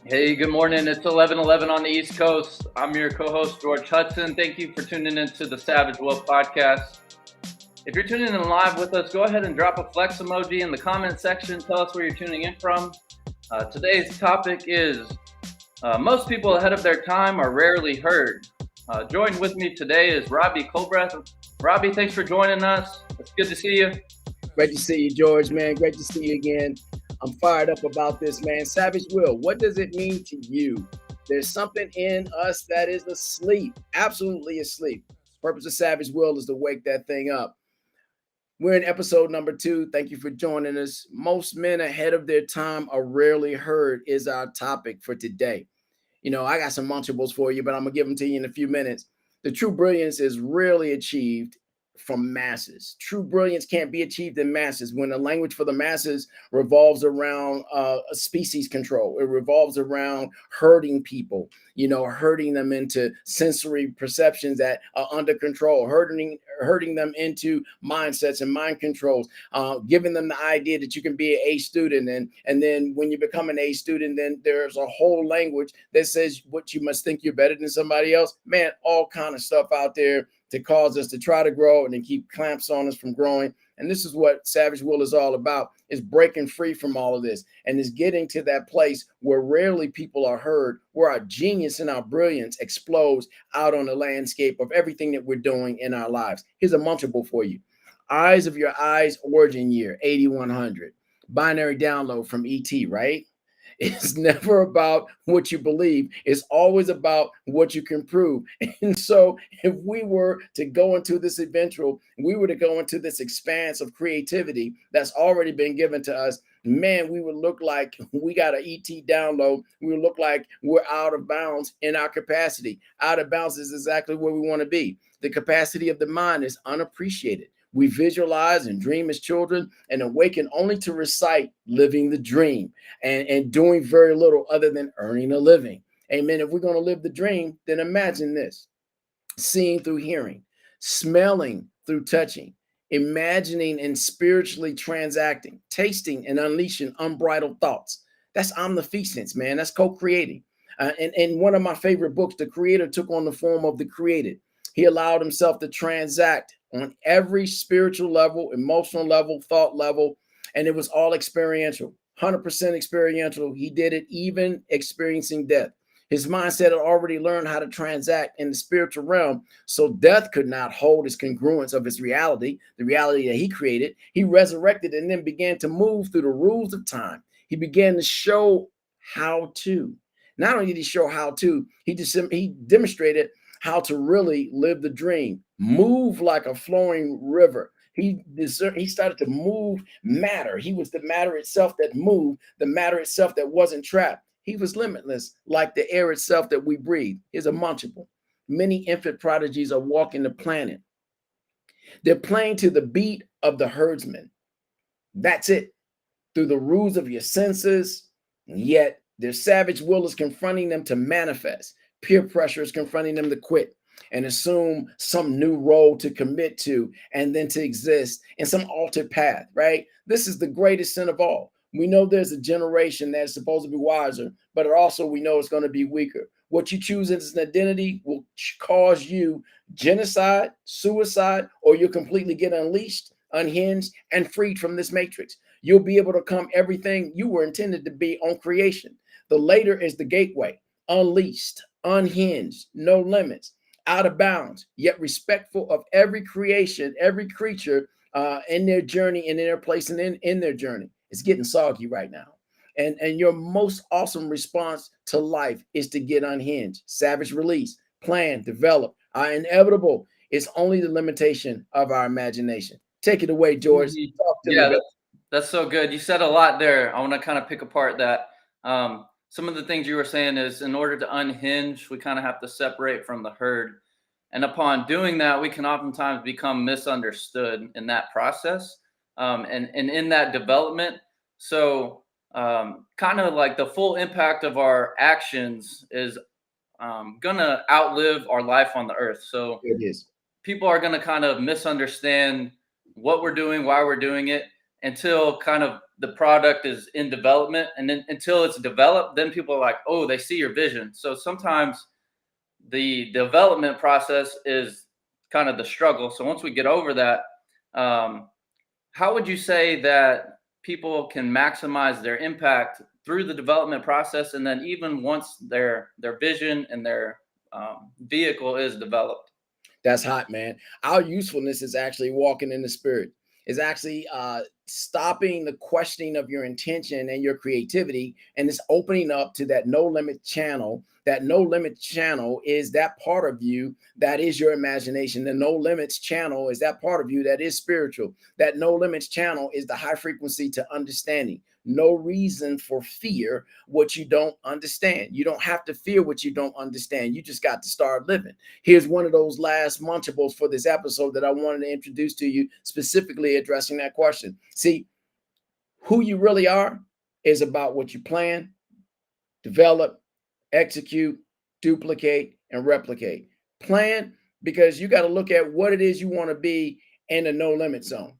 Hey, good morning. It's 11:11 on the East Coast. I'm your co-host George Hudson. Thank you for tuning into the Savage Wolf podcast. If you're tuning in live with us, go ahead and drop a flex emoji in the comment section. Tell us where you're tuning in from. Today's topic is most people ahead of their time are rarely heard. Joined with me today is Robbie Colbreth. Robbie, thanks for joining us. It's good to see you. Great to see you, George, man. Great to see you again. I'm fired up about this, man. Savage Will, what does it mean to you? There's something in us that is asleep, absolutely asleep. Purpose of Savage Will is to wake that thing up. We're in episode number 2. Thank you for joining us. Most men ahead of their time are rarely heard, is our topic for today. I got some munchables for you, but I'm going to give them to you in a few minutes. The true brilliance is rarely achieved from masses. True brilliance can't be achieved in masses. When the language for the masses revolves around a species control, it revolves around hurting people, hurting them into sensory perceptions that are under control, hurting them into mindsets and mind controls, giving them the idea that you can be an A student, and then when you become an A student, then there's a whole language that says what you must think you're better than somebody else. Man, all kind of stuff out there to cause us to try to grow and then keep clamps on us from growing. And this is what Savage Will is all about, is breaking free from all of this and is getting to that place where rarely people are heard, where our genius and our brilliance explodes out on the landscape of everything that we're doing in our lives. Here's a munchable for you. Eyes of Your Eyes origin year, 8100. Binary download from ET, right? It's never about what you believe. It's always about what you can prove. And so, if we were to go into this adventure, we were to go into this expanse of creativity that's already been given to us, man, we would look like we got an ET download. We would look like we're out of bounds in our capacity. Out of bounds is exactly where we want to be. The capacity of the mind is unappreciated. We visualize and dream as children and awaken only to recite living the dream and doing very little other than earning a living. Amen. If we're going to live the dream, then imagine this: seeing through hearing, smelling through touching, imagining and spiritually transacting, tasting and unleashing unbridled thoughts. That's omnificence, man. That's co-creating. And one of my favorite books, the creator took on the form of the created. He allowed himself to transact on every spiritual level, emotional level, thought level, and it was all experiential, 100% experiential. He did it even experiencing death. His mindset had already learned how to transact in the spiritual realm, so death could not hold his congruence of his reality, the reality that he created. He resurrected and then began to move through the rules of time. He began to show how to. Not only did he show how to, he demonstrated how to really live the dream, move like a flowing river. He started to move matter. He was the matter itself that moved, the matter itself that wasn't trapped. He was limitless, like the air itself that we breathe. Is a munchable. Many infant prodigies are walking the planet. They're playing to the beat of the herdsman. That's it. Through the rules of your senses, yet their savage will is confronting them to manifest. Peer pressure is confronting them to quit and assume some new role to commit to and then to exist in some altered path, right? This is the greatest sin of all. We know there's a generation that's supposed to be wiser, but also we know it's going to be weaker. What you choose as an identity will cause you genocide, suicide, or you'll completely get unleashed, unhinged, and freed from this matrix. You'll be able to come everything you were intended to be on creation. The later is the gateway, unleashed, unhinged, no limits, out of bounds, yet respectful of every creation, every creature in their journey and in their place and in their journey. It's getting soggy right now. And your most awesome response to life is to get unhinged. Savage release, plan, develop, are inevitable. It's only the limitation of our imagination. Take it away, George. Mhm. Talk to me, Yeah, baby. that's so good. You said a lot there. I want to kind of pick apart that. Some of the things you were saying is in order to unhinge, we kind of have to separate from the herd. And upon doing that, we can oftentimes become misunderstood in that process and in that development. So, kind of like the full impact of our actions is going to outlive our life on the earth. So, There it is. people are going to kind of misunderstand what we're doing, why we're doing it. until kind of the product is in development, and then until it's developed, then people are like, oh, they see your vision. So sometimes the development process is kind of the struggle. So once we get over that, um, how would you say that people can maximize their impact through the development process, and then even once their vision and their vehicle is developed? That's hot, man. Our usefulness is actually walking in the spirit. Is actually stopping the questioning of your intention and your creativity, and it's opening up to that no limit channel. That no limit channel is that part of you that is your imagination. The no limits channel is that part of you that is spiritual. That no limits channel is the high frequency to understanding. No reason for fear what you don't understand. You don't have to fear what you don't understand. You just got to start living. Here's one of those last munchables for this episode that I wanted to introduce to you, specifically addressing that question. See, who you really are is about what you plan, develop, execute, duplicate, and replicate. Plan because you got to look at what it is you want to be in a no limit zone.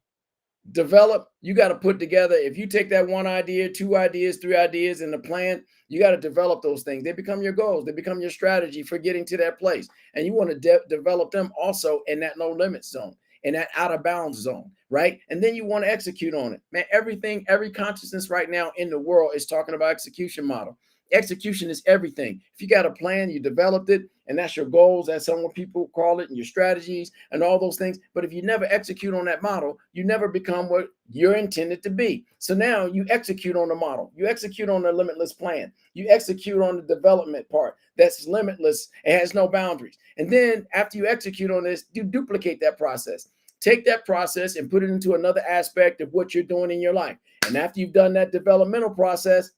Develop, you got to put together. If you take that one idea, two ideas, three ideas in the plan, you got to develop those things. They become your goals, they become your strategy for getting to that place. And you want to develop them also in that no limit zone, in that out of bounds zone, right? And then you want to execute on it. Man, everything, every consciousness right now in the world is talking about execution model. Execution is everything. If you got a plan, you developed it, and that's your goals, that's some people call it, and your strategies and all those things. But if you never execute on that model, you never become what you're intended to be. So now you execute on the model, you execute on the limitless plan, you execute on the development part that's limitless, it has no boundaries. And then after you execute on this, you duplicate that process. Take that process and put it into another aspect of what you're doing in your life. And after you've done that developmental process,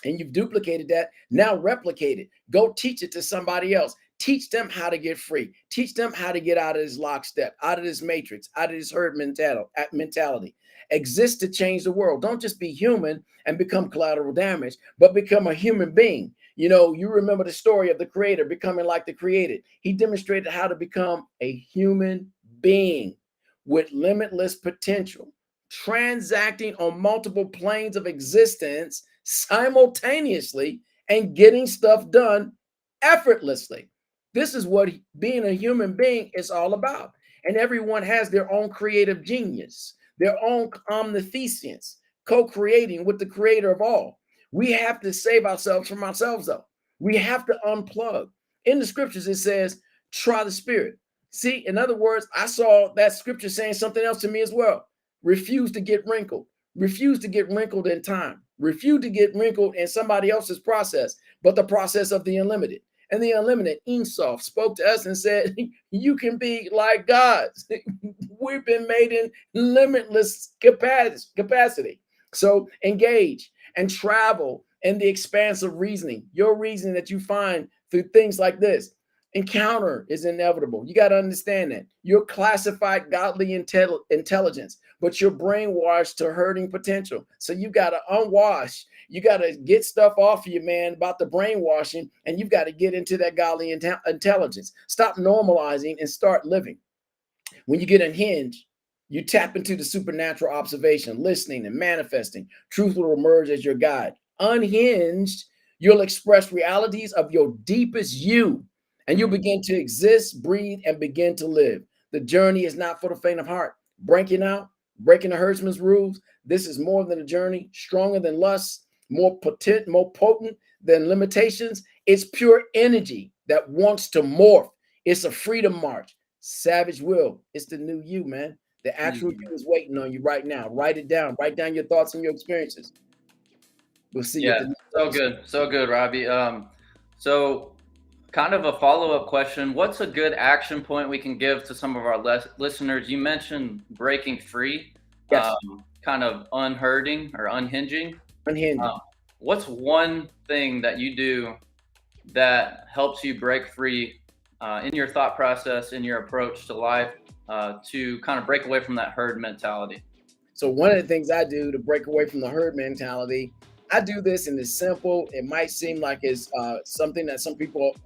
and you've duplicated that, now replicate it. Go teach it to somebody else. Teach them how to get free. Teach them how to get out of this lockstep, out of this matrix, out of this herd mentality. Exist to change the world. Don't just be human and become collateral damage, but become a human being. You know, you remember the story of the creator becoming like the created. He demonstrated how to become a human being with limitless potential, transacting on multiple planes of existence simultaneously and getting stuff done effortlessly. This is what being a human being is all about. And everyone has their own creative genius, their own omniscience, co-creating with the creator of all. We have to save ourselves from ourselves, though. We have to unplug. In the scriptures, it says, try the spirit. See, in other words, I saw that scripture saying something else to me as well. Refuse to get wrinkled. Refuse to get wrinkled in time. Refuse to get wrinkled in somebody else's process, but the process of the unlimited. And the unlimited, Insof, spoke to us and said, you can be like gods. We've been made in limitless capacity. So engage and travel in the expanse of reasoning. Your reasoning that you find through things like this. Encounter is inevitable. You got to understand that. You're classified godly intelligence, but you're brainwashed to hurting potential. So you got to unwash. You got to get stuff off of you, man, about the brainwashing, and you've got to get into that godly intelligence. Stop normalizing and start living. When you get unhinged, you tap into the supernatural observation, listening and manifesting. Truth will emerge as your guide. Unhinged, you'll express realities of your deepest you. And you'll begin to exist, breathe, and begin to live. The journey is not for the faint of heart. Breaking out, breaking the herdsman's rules. This is more than a journey, stronger than lust, more potent than limitations. It's pure energy that wants to morph. It's a freedom march. Savage will. It's the new you, man. The actual you is waiting on you right now. Write it down. Write down your thoughts and your experiences. We'll see you at the next episode. So good, Robbie. So kind of a follow-up question. What's a good action point we can give to some of our listeners? You mentioned breaking free, Yes. kind of unherding or unhinging. Unhinging. What's one thing that you do that helps you break free in your thought process, in your approach to life, to kind of break away from that herd mentality? So one of the things I do to break away from the herd mentality, I do this and it's simple. It might seem like it's something that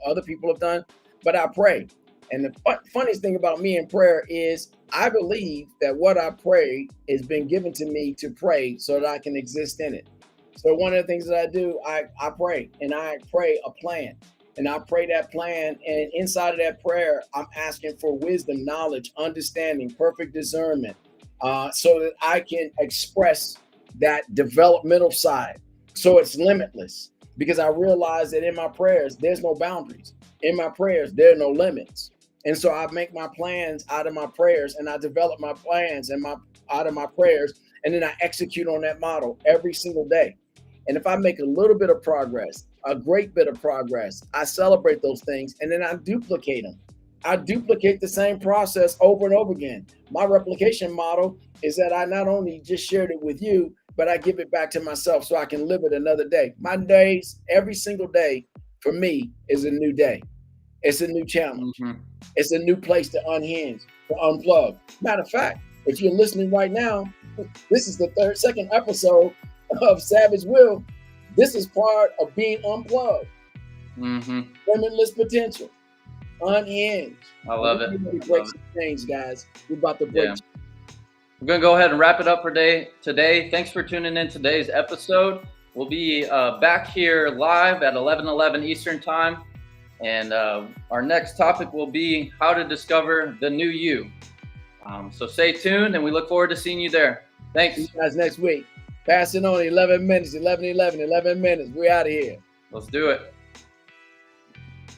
other people have done, but I pray. And the funniest thing about me in prayer is I believe that what I pray has been given to me to pray so that I can exist in it. So one of the things that I do, I pray, and I pray a plan. And I pray that plan. And inside of that prayer, I'm asking for wisdom, knowledge, understanding, perfect discernment, so that I can express that developmental side. So it's limitless, because I realize that in my prayers, there's no boundaries. In my prayers, there are no limits. And so I make my plans out of my prayers, and I develop my plans and out of my prayers, and then I execute on that model every single day. And if I make a little bit of progress, a great bit of progress, I celebrate those things, and then I duplicate them. I duplicate the same process over and over again. My replication model is that I not only just shared it with you, but I give it back to myself so I can live it another day. My days, every single day for me is a new day. It's a new challenge. Mm-hmm. It's a new place to unhinge, to unplug. Matter of fact, if you're listening right now, this is the second episode of Savage Will. This is part of being unplugged. Mm-hmm. Limitless potential. Unhinged. I love it. We're break some things, guys. We're about to break. Yeah. We're going to go ahead and wrap it up for today. Thanks for tuning in today's episode. We'll be back here live at 11:11 Eastern Time. And our next topic will be how to discover the new you. So stay tuned, and we look forward to seeing you there. Thanks. See you guys next week. Passing on 11 minutes, 11 minutes. We're out of here. Let's do it.